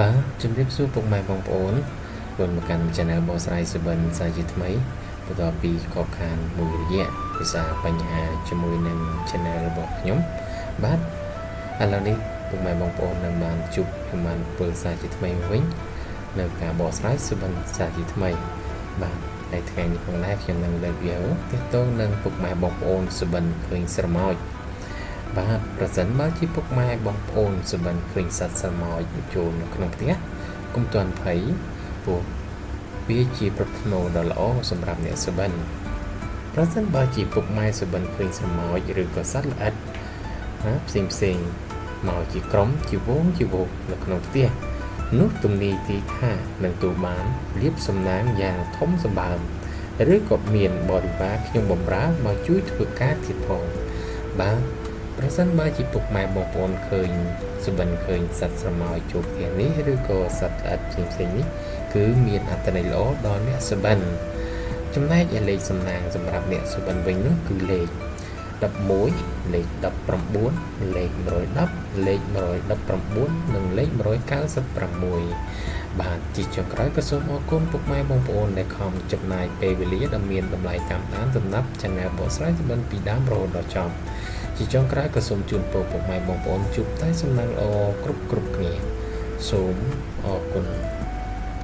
បាទជំរាបសួរពុកម៉ែបងប្អូនវិលមកកាន់ Channel បកស្រាយសុបិនសាជាថ្មីបន្ទាប់ពីកបខានមួយរយៈភាសាបញ្ហាជាមួយនឹង Channel របស់ខ្ញុំបាទឥឡូវនេះពុកម៉ែបងប្អូននឹងបានជួបខ្ញុំបានពលសាជាថ្មីវិញនៅការបកស្រាយសុបិនសាជាថ្មីបាទហើយថ្ងៃនេះផងដែរខ្ញុំនឹងលើកយកទាក់ទងនឹងពុកម៉ែបងប្អូនសុបិនឃើញស្រមោចបាទប្រសិនបើជាពុកម៉ែបងប្អូនសុបិនឃើញសត្វស្រមោចចូលនៅក្នុងផ្ទះកុំទាន់ភ័យព្រោះវាជាប្រផ្នូលដ៏ល្អសម្រាប់អ្នកសុបិនប្រសិនបើជាពុកម៉ែសុបិនឃើញស្រមោចឬក៏សត្វល្អិតផ្សេងមកជាក្រុមជាវងនៅក្នុងផ្ទះនោះទំនីទីថានឹងទូបានលៀបសំណាងយ៉ាងធំសម្បើមឬក៏មានបរិវារខ្ញុំបំរើមកជួយធ្វើការទៀតផងបាទប្រសិនបើជាពុកម៉ែបងប្អូនឃើញសុបិនឃើញសត្វស្រមោចចូលផ្ទះនេះឬក៏សត្វល្អិតផ្សេងនេះគឺមានអត្ថន័យល្អដល់អ្នកសុបិនចំណែកឯលេខសំណាងសម្រាប់អ្នកសុបិនវិញនោះគឺលេខ11លេខ19លេខ110លេខ119និងលេខ196បាទជាចុងក្រោយក៏សូមអរគុណពុកម៉ែបងប្អូនដែលខំចំណាយពេលវេលាដ៏មានតម្លៃតាមដានសម្រាប់ Channel បកស្រាយសុបិនពីដើមរហូតដល់ចប់ជាចុងក្រោយក៏សូមជូនពរពុកម៉ែបងប្អូនជួបតែសំណាងល្អគ្រប់គ្នាសូមអរគុណ